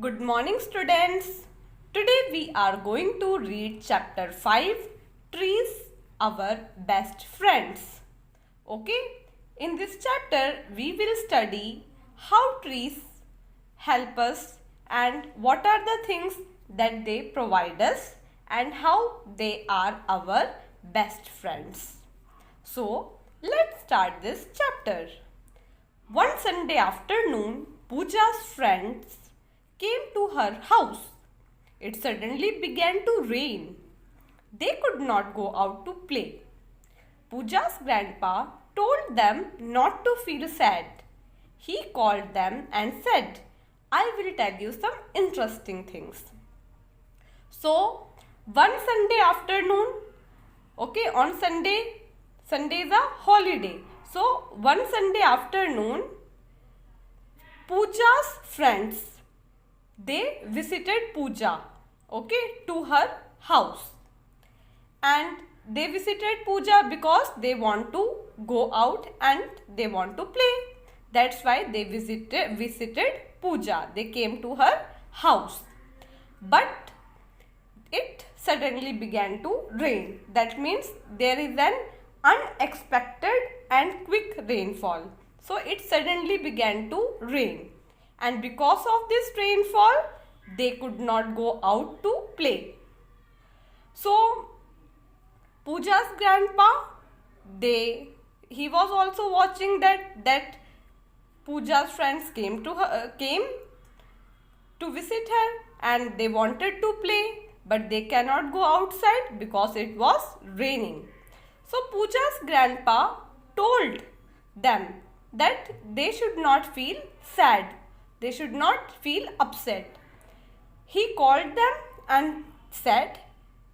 Good morning, students. Today we are going to read chapter 5, Trees, Our Best Friends. Okay, in this chapter we will study how trees help us and what are the things that they provide us and how they are our best friends. So, let's start this chapter. One Sunday afternoon, Pooja's friends came to her house. It suddenly began to rain. They could not go out to play. Pooja's grandpa told them not to feel sad. He called them and said, I will tell you some interesting things. So, one Sunday afternoon, okay, on Sunday is a holiday. So, one Sunday afternoon, Pooja's friends, they visited Pooja, okay, to her house. And they visited Pooja because they want to go out and they want to play. That's why they visited Pooja. They came to her house. But it suddenly began to rain. That means there is an unexpected and quick rainfall. So it suddenly began to rain. And because of this rainfall, they could not go out to play. So Pooja's grandpa, he was also watching that Pooja's friends came to visit her and they wanted to play, but they cannot go outside because it was raining. So Pooja's grandpa told them that they should not feel sad. They should not feel upset. He called them and said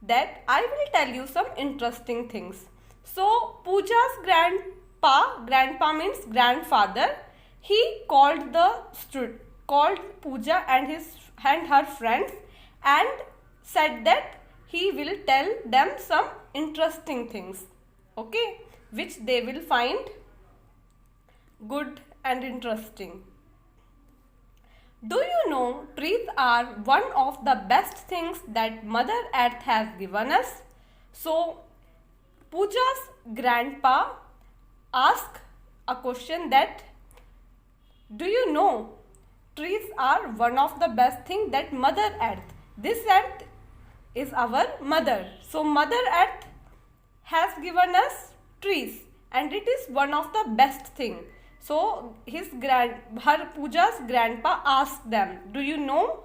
that I will tell you some interesting things. So Pooja's grandpa means grandfather, he called Pooja and her friends and said that he will tell them some interesting things, okay, which they will find good and interesting. Do you know trees are one of the best things that Mother Earth has given us? So, Pooja's grandpa asked a question that, do you know trees are one of the best things that Mother Earth, this earth is our mother. So, Mother Earth has given us trees and it is one of the best thing. So Pooja's grandpa asked them, do you know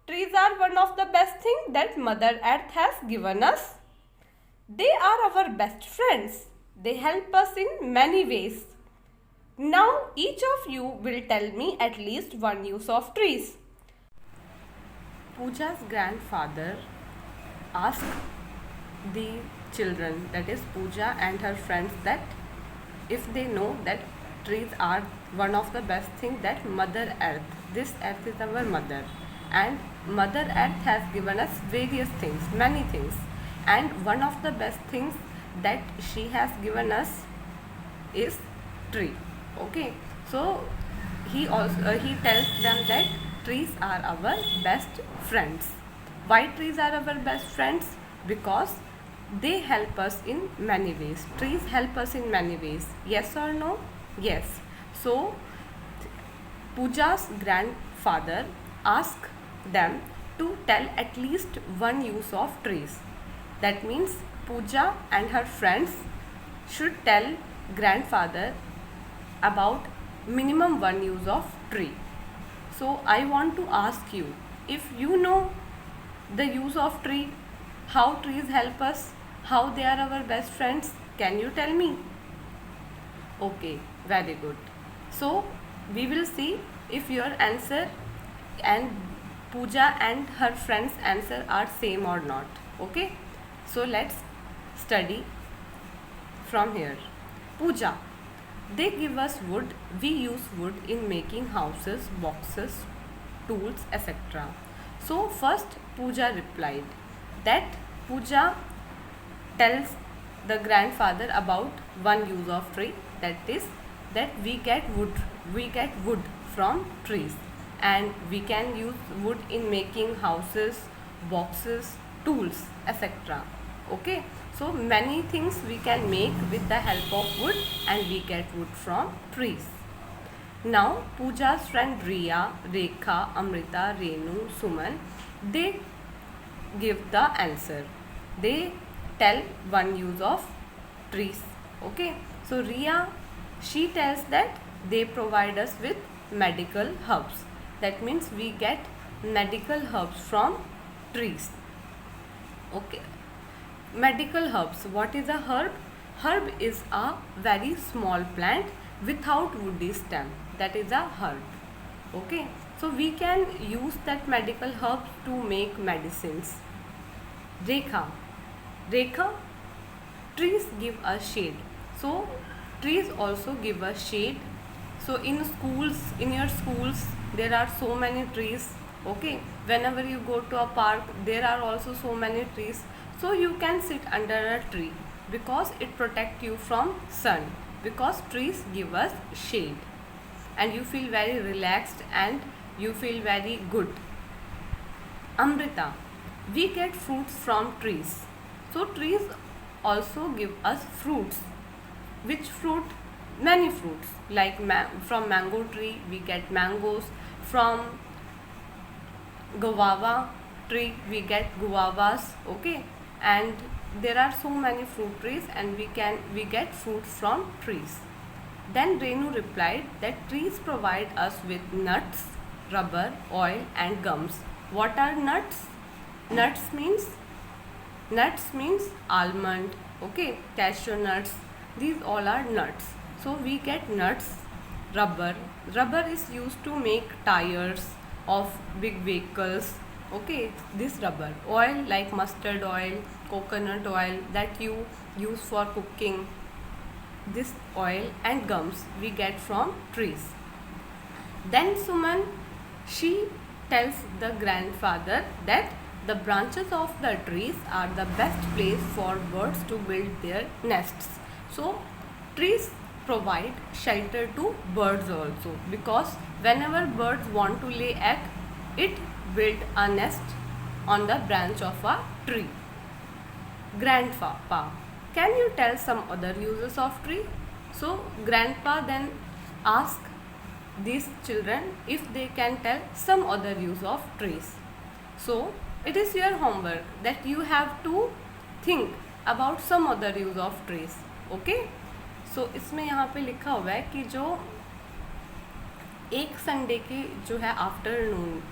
trees are one of the best things that Mother Earth has given us? They are our best friends. They help us in many ways. Now each of you will tell me at least one use of trees. Pooja's grandfather asked the children, that is Pooja and her friends, that if they know that trees are one of the best things that Mother Earth, this earth is our mother, and Mother Earth has given us various things, many things, and one of the best things that she has given us is tree. Okay, so he tells them that trees are our best friends. Why trees are our best friends? Because they help us in many ways. Trees help us in many ways. Yes or no? Yes. So Pooja's grandfather asked them to tell at least one use of trees. That means Pooja and her friends should tell grandfather about minimum one use of tree. So I want to ask you, if you know the use of tree, how trees help us, how they are our best friends, can you tell me? Okay, very good. So we will see if your answer and Pooja and her friends answer are same or not. Okay, so let's study from here. Pooja, they give us wood. We use wood in making houses, boxes, tools, etc. So first Pooja replied that Pooja tells the grandfather about one use of tree, that is that we get wood from trees. and we can use wood in making houses, boxes, tools, etc. Okay, so many things we can make with the help of wood, and we get wood from trees. Now Pooja's friend Riya, Rekha, Amrita, Renu, Suman, they give the answer. They tell one use of trees. Okay, so Riya, she tells that they provide us with medical herbs. That means we get medical herbs from trees. Okay, medical herbs. What is a herb? Herb is a very small plant without woody stem. That is a herb. Okay, so we can use that medical herb to make medicines. Rekha. Rekha, trees give us shade. So trees also give us shade. So in schools, in your schools, there are so many trees. Okay, whenever you go to a park, there are also so many trees. So you can sit under a tree because it protects you from sun, because trees give us shade, and you feel very relaxed and you feel very good. Amrita, we get fruits from trees. So trees also give us fruits. Which fruit? Many fruits. Like from mango tree we get mangoes. From guava tree we get guavas. Okay, and there are so many fruit trees, and we get fruits from trees. Then Renu replied that trees provide us with nuts, rubber, oil, and gums. What are nuts? Nuts means almond, okay, cashew nuts. These all are nuts. So we get nuts, rubber. Rubber is used to make tires of big vehicles. Okay, this rubber. Oil like mustard oil, coconut oil that you use for cooking. This oil and gums we get from trees. Then Suman, she tells the grandfather that the branches of the trees are the best place for birds to build their nests. So trees provide shelter to birds also, because whenever birds want to lay egg, it build a nest on the branch of a tree. Grandpa, can you tell some other uses of tree? So grandpa then ask these children if they can tell some other use of trees. So it is your homework that you have to think about some other use of trees. Okay, so इसमें यहाँ पे लिखा हुआ है कि जो एक Sunday की जो है आफ्टरनून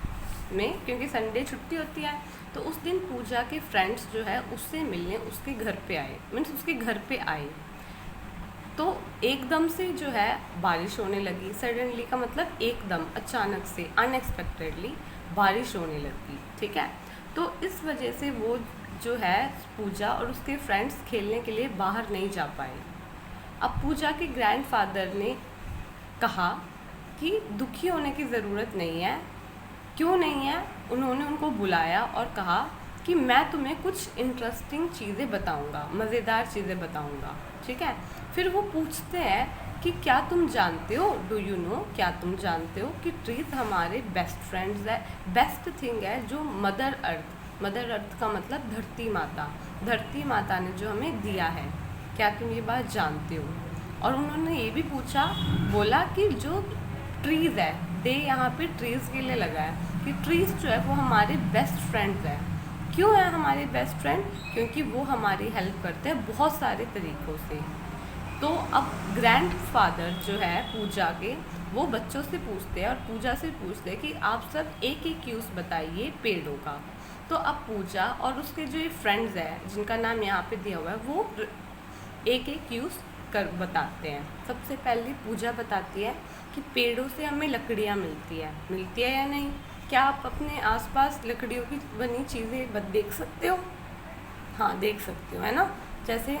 में, क्योंकि संडे छुट्टी होती है, तो उस दिन पूजा के फ्रेंड्स जो है उससे मिलने उसके घर पे आए, मीन्स उसके घर पे आए। तो एकदम से जो है बारिश होने लगी। सडनली का मतलब एकदम अचानक से, अनएक्सपेक्टेडली बारिश होने लगी। ठीक है, तो इस वजह से वो जो है पूजा और उसके फ्रेंड्स खेलने के लिए बाहर नहीं जा पाए। अब पूजा के ग्रैंडफादर ने कहा कि दुखी होने की ज़रूरत नहीं है। क्यों नहीं है? उन्होंने उनको बुलाया और कहा कि मैं तुम्हें कुछ इंटरेस्टिंग चीज़ें बताऊंगा, मज़ेदार चीज़ें बताऊंगा। ठीक है, फिर वो पूछते हैं कि क्या तुम जानते हो, डू यू नो, क्या तुम जानते हो कि ट्रीज हमारे बेस्ट फ्रेंड्स है, बेस्ट थिंग है जो मदर अर्थ का मतलब धरती माता ने जो हमें दिया है, क्या तुम ये बात जानते हो? और उन्होंने ये भी पूछा, बोला कि जो ट्रीज़ है, दे यहाँ पे ट्रीज़ के लिए लगा है कि ट्रीज़ जो है वो हमारे बेस्ट फ्रेंड्स है। क्यों है हमारे बेस्ट फ्रेंड? क्योंकि वो हमारी हेल्प करते हैं बहुत सारे तरीक़ों से। तो अब ग्रैंडफादर जो है पूजा के, वो बच्चों से पूछते हैं और पूजा से पूछते हैं कि आप सब एक एक यूज़ बताइए पेड़ों का। तो अब पूजा और उसके जो ये फ्रेंड्स हैं जिनका नाम यहाँ पे दिया हुआ है, वो एक एक यूज़ कर बताते हैं। सबसे पहले पूजा बताती है कि पेड़ों से हमें लकड़ियाँ मिलती है या नहीं। क्या आप अपने आसपास लकड़ियों की बनी चीज़ें देख सकते हो? हाँ, देख सकते हो, है ना। जैसे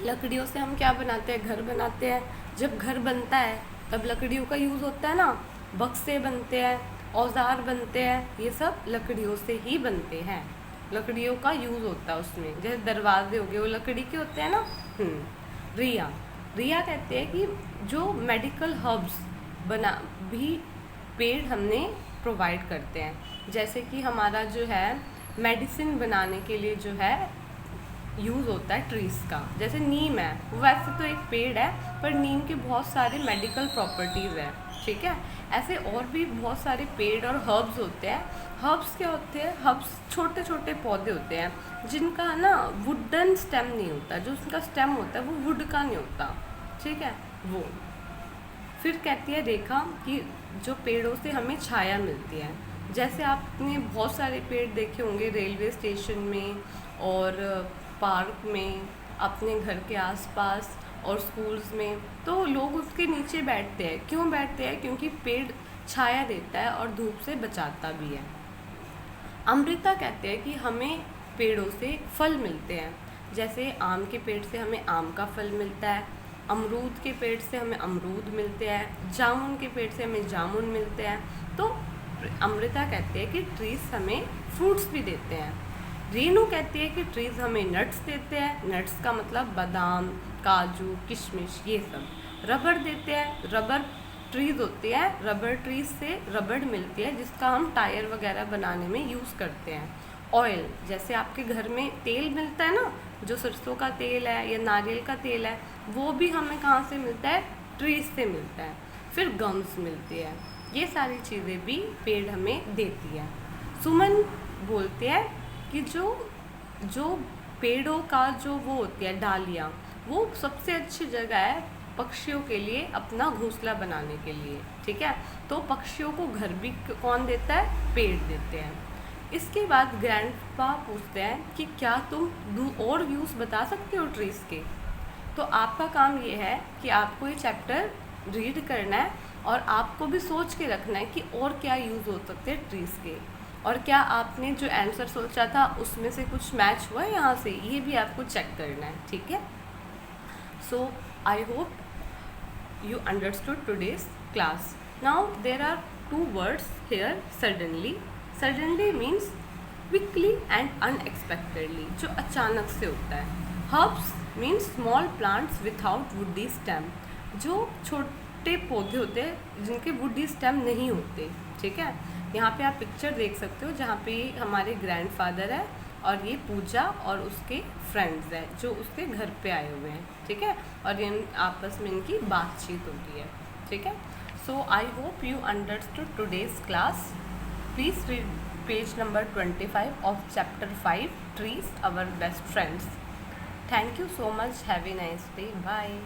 लकड़ियों से हम क्या बनाते हैं, घर बनाते हैं। जब घर बनता है तब लकड़ियों का यूज़ होता है ना, बक्से बनते हैं, औजार बनते हैं, ये सब लकड़ियों से ही बनते हैं। लकड़ियों का यूज़ होता है उसमें। जैसे दरवाजे हो गए, वो लकड़ी के होते हैं ना। रिया कहते हैं कि जो मेडिकल हर्ब्स भी पेड़ हमने प्रोवाइड करते हैं। जैसे कि हमारा जो है मेडिसिन बनाने के लिए जो है यूज़ होता है ट्रीज़ का, जैसे नीम है, वैसे तो एक पेड़ है पर नीम के बहुत सारे मेडिकल प्रॉपर्टीज़ हैं, ठीक है। ऐसे और भी बहुत सारे पेड़ और हर्ब्स होते हैं। हर्ब्स क्या होते हैं? हर्ब्स छोटे छोटे पौधे होते हैं जिनका ना वुडन स्टेम नहीं होता, जो उसका स्टेम होता है वो वुड का नहीं होता, ठीक है। वो फिर कहती है रेखा कि जो पेड़ों से हमें छाया मिलती है, जैसे आपने बहुत सारे पेड़ देखे होंगे रेलवे स्टेशन में और पार्क में, अपने घर के आसपास और स्कूल्स में, तो लोग उसके नीचे बैठते हैं। क्यों बैठते हैं? क्योंकि पेड़ छाया देता है और धूप से बचाता भी है। अमृता कहते हैं कि हमें पेड़ों से फल मिलते हैं, जैसे आम के पेड़ से हमें आम का फल मिलता है, अमरूद के पेड़ से हमें अमरूद मिलते हैं, जामुन के पेड़ से हमें जामुन मिलते हैं। तो अमृता कहते हैं कि ट्रीज़ हमें फ्रूट्स भी देते हैं। रेनू कहती है कि ट्रीज़ हमें नट्स देते हैं, नट्स का मतलब बादाम, काजू, किशमिश, ये सब। रबड़ देते हैं, रबर ट्रीज़ होती है, रबर ट्रीज से रबड़ मिलती है जिसका हम टायर वगैरह बनाने में यूज़ करते हैं। ऑयल, जैसे आपके घर में तेल मिलता है ना, जो सरसों का तेल है या नारियल का तेल है, वो भी हमें कहाँ से मिलता है? ट्रीज से मिलता है। फिर गम्स मिलती है। ये सारी चीज़ें भी पेड़ हमें देती है। सुमन बोलते हैं कि जो पेड़ों का जो वो होती है डालियाँ, वो सबसे अच्छी जगह है पक्षियों के लिए अपना घोंसला बनाने के लिए, ठीक है। तो पक्षियों को घर भी कौन देता है? पेड़ देते हैं। इसके बाद ग्रैंडपा पूछते हैं कि क्या तुम और व्यूज़ बता सकते हो ट्रीज़ के? तो आपका काम ये है कि आपको ये चैप्टर रीड करना है और आपको भी सोच के रखना है कि और क्या यूज़ हो सकते हैं ट्रीज़ के, और क्या आपने जो आंसर सोचा था उसमें से कुछ मैच हुआ है यहाँ से, ये भी आपको चेक करना है, ठीक है। So I hope you understood today's class. Now there are two words here, suddenly. Suddenly means quickly and unexpectedly, जो अचानक से होता है। Herbs means small plants without woody stem, जो छोटे पौधे होते हैं जिनके woody stem नहीं होते, ठीक है। यहाँ पे आप पिक्चर देख सकते हो जहाँ पे हमारे ग्रैंडफादर है और ये पूजा और उसके फ्रेंड्स हैं जो उसके घर पे आए हुए हैं, ठीक है। और इन आपस में इनकी बातचीत होती है, ठीक है। So I hope you understood today's class. Please read page number 25 of chapter 5 trees our best friends. Thank you so much. Have a nice day. Bye.